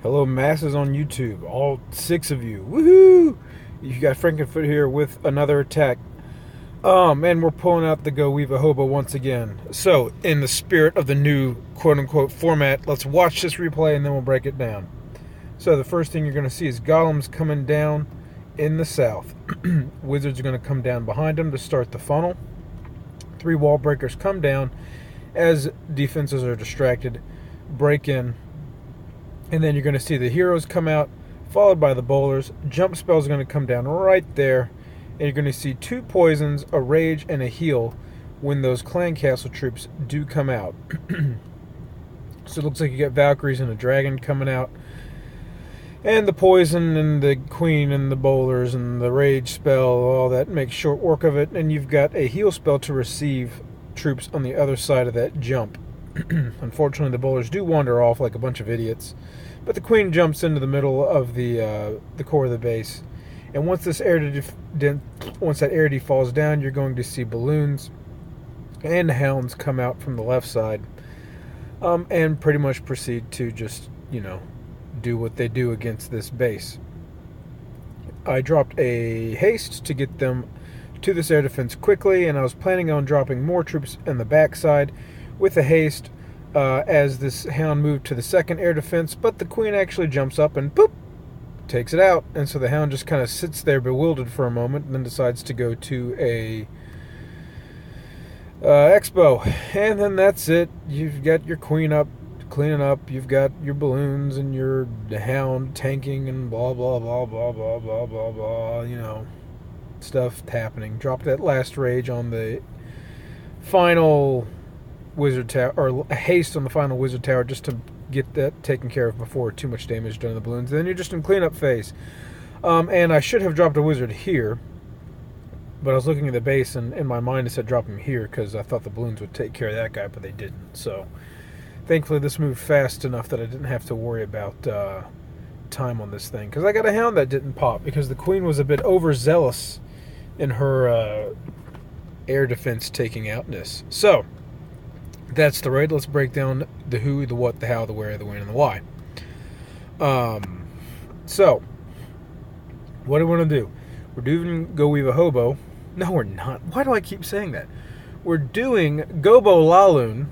Hello, masses on YouTube, all 6 of you. Woohoo! You got Frankenfoot here with another attack. And we're pulling out the GoBoLaLoon once again. So, in the spirit of the new quote-unquote format, let's watch this replay and then we'll break it down. So, the first thing you're going to see is golems coming down in the south. Wizards are going to come down behind them to start the funnel. 3 wall breakers come down as defenses are distracted, break in. And then you're going to see the heroes come out, followed by the bowlers. Jump spells are going to come down right there. And you're going to see 2 poisons, a rage, and a heal when those clan castle troops do come out. So it looks like you got Valkyries and a dragon coming out. And the poison and the queen and the bowlers and the rage spell, all that makes short work of it. And you've got a heal spell to receive troops on the other side of that jump. Unfortunately, the bowlers do wander off like a bunch of idiots, but the queen jumps into the middle of the core of the base. And once this once that air falls down, you're going to see balloons and hounds come out from the left side, and pretty much proceed to just do what they do against this base. I dropped a haste to get them to this air defense quickly, and I was planning on dropping more troops in the backside with a haste as this hound moved to the second air defense, but the queen actually jumps up and boop, takes it out. And so the hound just kind of sits there bewildered for a moment and then decides to go to a expo. And then that's it. You've got your queen up, cleaning up. You've got your balloons and your hound tanking and blah, blah, blah, blah, blah, blah, blah, blah, stuff happening. Drop that last rage on the final wizard tower, or a haste on the final wizard tower, just to get that taken care of before too much damage done to the balloons. Then you're just in cleanup phase. And I should have dropped a wizard here, but I was looking at the base and in my mind it said drop him here because I thought the balloons would take care of that guy, but they didn't. So thankfully this moved fast enough that I didn't have to worry about time on this thing, because I got a hound that didn't pop because the queen was a bit overzealous in her air defense taking outness. So that's the raid. Let's break down the who, the what, the how, the where, the when, and the why. So, what do we want to do? We're doing GoBoLaLoon. No, we're not. Why do I keep saying that? We're doing GoBoLaLoon.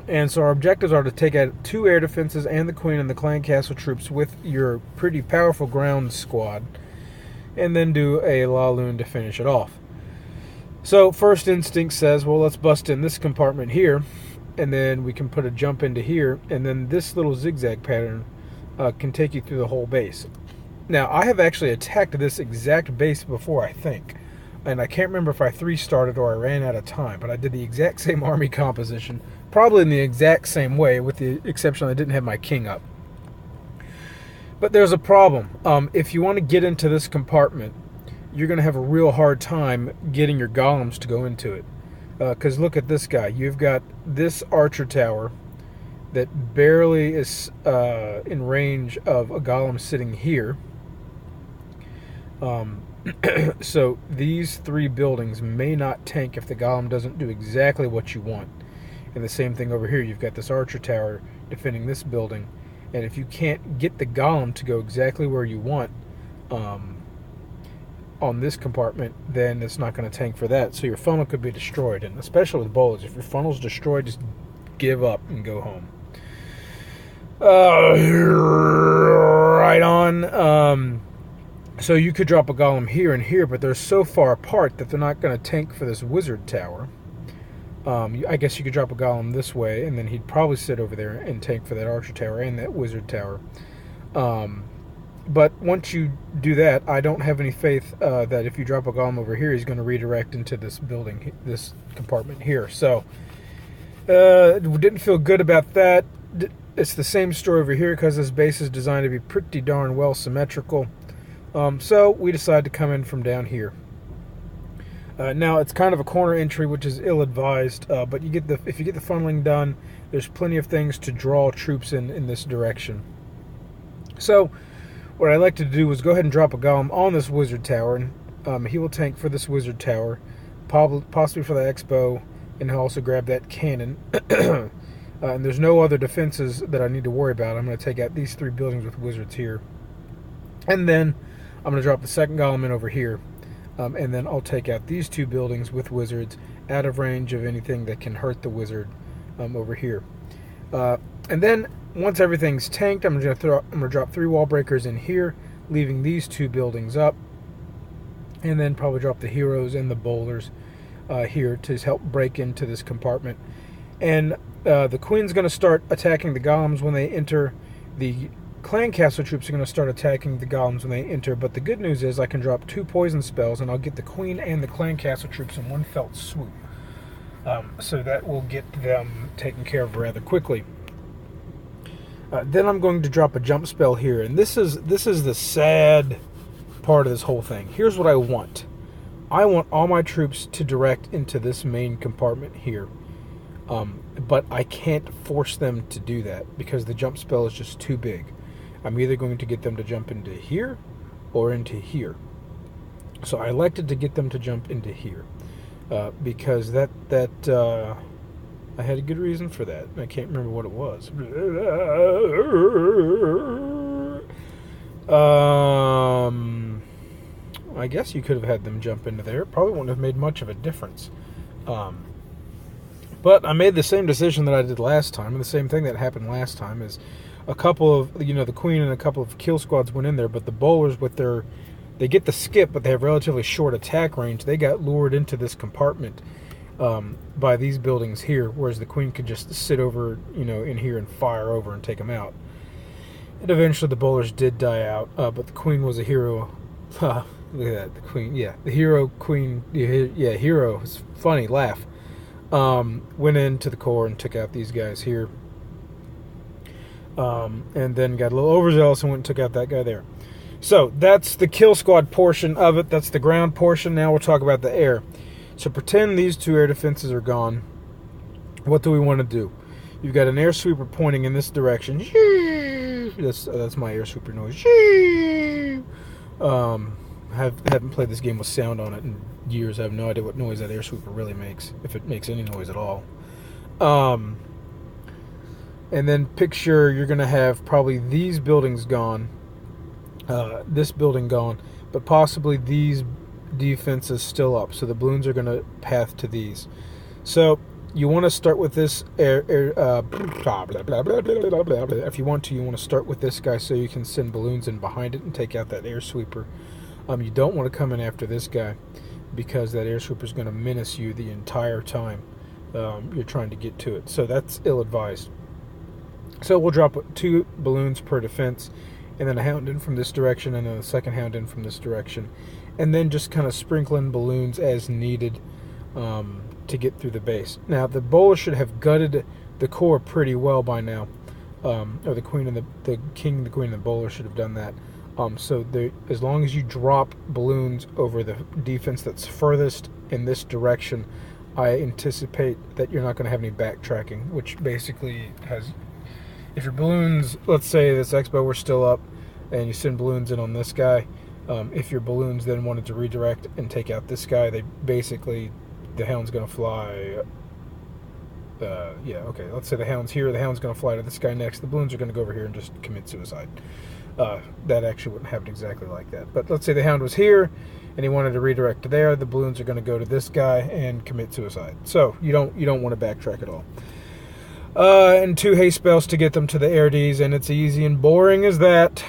And so our objectives are to take out 2 air defenses and the queen and the clan castle troops with your pretty powerful ground squad. And then do a LaLoon to finish it off. So first instinct says, well, let's bust in this compartment here, and then we can put a jump into here, and then this little zigzag pattern can take you through the whole base. Now, I have actually attacked this exact base before, I think, and I can't remember if I 3-started or I ran out of time, but I did the exact same army composition, probably in the exact same way, with the exception I didn't have my king up. But there's a problem. If you want to get into this compartment, you're going to have a real hard time getting your golems to go into it. Because look at this guy. You've got this archer tower that barely is in range of a golem sitting here. So these 3 buildings may not tank if the golem doesn't do exactly what you want. And the same thing over here. You've got this archer tower defending this building. And if you can't get the golem to go exactly where you want, on this compartment, then it's not going to tank for that. So your funnel could be destroyed. And especially with bowlers, if your funnel's destroyed, just give up and go home. Right on. So you could drop a golem here and here, but they're so far apart that they're not going to tank for this wizard tower. I guess you could drop a golem this way, and then he'd probably sit over there and tank for that archer tower and that wizard tower. But once you do that, I don't have any faith that if you drop a golem over here, he's going to redirect into this building, this compartment here. So, didn't feel good about that. It's the same story over here because this base is designed to be pretty darn well symmetrical. So we decided to come in from down here. Now it's kind of a corner entry, which is ill-advised, but if you get the funneling done, there's plenty of things to draw troops in this direction. So what I like to do is go ahead and drop a golem on this wizard tower, and he will tank for this wizard tower, possibly for the expo, and he'll also grab that cannon. And there's no other defenses that I need to worry about. I'm going to take out these 3 buildings with wizards here. And then I'm going to drop the second golem in over here. And then I'll take out these 2 buildings with wizards out of range of anything that can hurt the wizard over here. And then once everything's tanked, I'm going to drop 3 wall breakers in here, leaving these 2 buildings up. And then probably drop the heroes and the bowlers here to help break into this compartment. And the queen's going to start attacking the golems when they enter. The clan castle troops are going to start attacking the golems when they enter. But the good news is I can drop 2 poison spells, and I'll get the queen and the clan castle troops in one felt swoop. So that will get them taken care of rather quickly. Then I'm going to drop a jump spell here, and this is the sad part of this whole thing. Here's what I want. I want all my troops to direct into this main compartment here. But I can't force them to do that because the jump spell is just too big. I'm either going to get them to jump into here or into here. So I elected to get them to jump into here because that I had a good reason for that. I can't remember what it was. I guess you could have had them jump into there. Probably wouldn't have made much of a difference. But I made the same decision that I did last time, and the same thing that happened last time is a couple of, the queen and a couple of kill squads went in there, but the bowlers they get the skip, but they have relatively short attack range. They got lured into this compartment by these buildings here, whereas the queen could just sit over, in here and fire over and take them out. And eventually the bowlers did die out, but the queen was a hero. Look at that, the queen, the hero, queen, hero, it's funny, laugh. Went into the core and took out these guys here. And then got a little overzealous and went and took out that guy there. So that's the kill squad portion of it. That's the ground portion. Now we'll talk about the air. So pretend these 2 air defenses are gone. What do we want to do? You've got an air sweeper pointing in this direction. That's my air sweeper noise. Haven't played this game with sound on it in years. I have no idea what noise that air sweeper really makes, if it makes any noise at all. And then picture you're going to have probably these buildings gone, this building gone, but possibly these defenses still up. So the balloons are going to path to these. So you want to start with this if you want to, you want to start with this guy so you can send balloons in behind it and take out that air sweeper. You don't want to come in after this guy because that air sweeper is going to menace you the entire time you're trying to get to it. So that's ill-advised. So we'll drop 2 balloons per defense, and then a hound in from this direction, and then a second hound in from this direction, and then just kind of sprinkle in balloons as needed to get through the base. Now the bowler should have gutted the core pretty well by now, or the queen and the king, the queen, and the bowler should have done that. So as long as you drop balloons over the defense that's furthest in this direction, I anticipate that you're not going to have any backtracking, which basically has, if your balloons, let's say this expo were still up and you send balloons in on this guy, if your balloons then wanted to redirect and take out this guy, the hound's going to fly. Let's say the hound's here, the hound's going to fly to this guy next, the balloons are going to go over here and just commit suicide. That actually wouldn't happen exactly like that. But let's say the hound was here and he wanted to redirect to there, the balloons are going to go to this guy and commit suicide. So you don't want to backtrack at all. And 2 haste spells to get them to the air Ds, and it's easy and boring as that.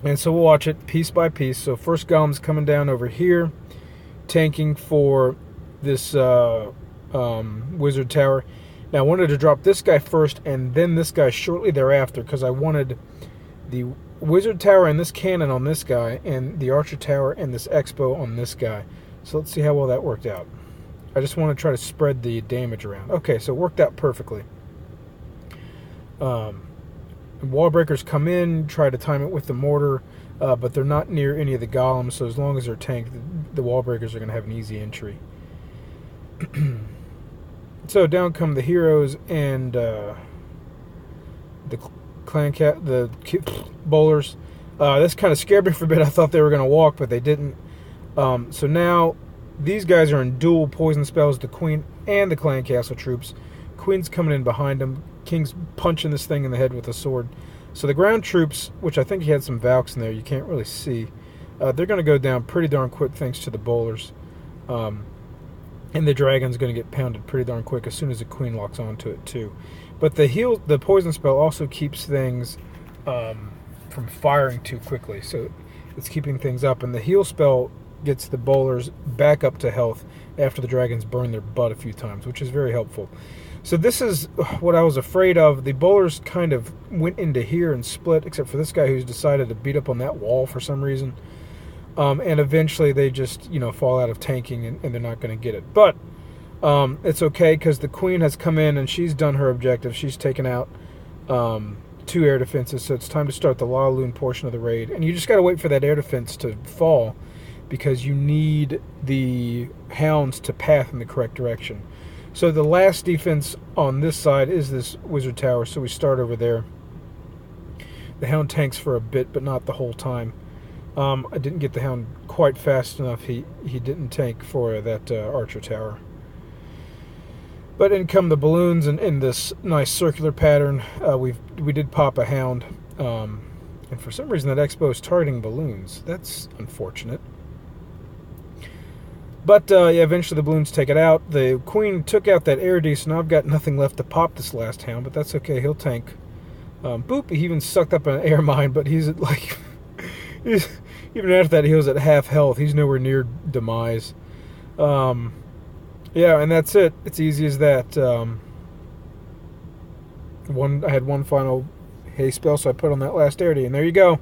And so we'll watch it piece by piece. So first golem's coming down over here, tanking for this wizard tower. Now I wanted to drop this guy first and then this guy shortly thereafter because I wanted the wizard tower and this cannon on this guy and the archer tower and this expo on this guy. So let's see how well that worked out. I just want to try to spread the damage around. Okay, so it worked out perfectly. Wall breakers come in, try to time it with the mortar, but they're not near any of the golems, so as long as they're tanked, the wall breakers are going to have an easy entry. So down come the heroes and the bowlers. This kind of scared me for a bit. I thought they were going to walk, but they didn't. So now these guys are in dual poison spells, the queen and the clan castle troops, Queen's coming in behind him. King's punching this thing in the head with a sword. So the ground troops, which I think he had some Valks in there, you can't really see, they're going to go down pretty darn quick thanks to the bowlers. And the dragon's going to get pounded pretty darn quick as soon as the Queen locks onto it too. But the poison spell also keeps things from firing too quickly. So it's keeping things up. And the heal spell gets the bowlers back up to health after the dragons burn their butt a few times, which is very helpful. So this is what I was afraid of. The bowlers kind of went into here and split, except for this guy who's decided to beat up on that wall for some reason. And eventually they just, fall out of tanking and they're not going to get it. But it's okay because the Queen has come in and she's done her objective. She's taken out 2 air defenses, so it's time to start the LaLoon portion of the raid. And you just got to wait for that air defense to fall because you need the hounds to path in the correct direction. So the last defense on this side is this wizard tower, so we start over there. The hound tanks for a bit, but not the whole time. I didn't get the hound quite fast enough. He didn't tank for that archer tower. But in come the balloons in this nice circular pattern. We did pop a hound, and for some reason that Expo is targeting balloons. That's unfortunate. But yeah, eventually the balloons take it out. The Queen took out that air D, so now I've got nothing left to pop this last hound, but that's okay. He'll tank. Boop, he even sucked up an air mine, but he's at like... even after that, he was at half health. He's nowhere near demise. Yeah, and that's it. It's easy as that. I had one final haste spell, so I put on that last air D, and there you go.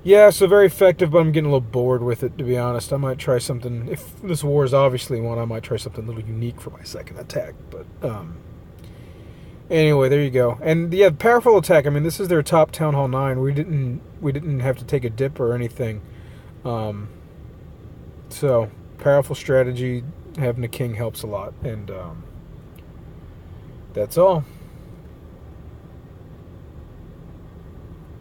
Yeah, so very effective, but I'm getting a little bored with it, to be honest. I might try something. If this war is obviously one, I might try something a little unique for my second attack. But anyway, there you go. And yeah, powerful attack. I mean, this is their top Town Hall 9. We didn't have to take a dip or anything. So powerful strategy. Having a king helps a lot, and that's all.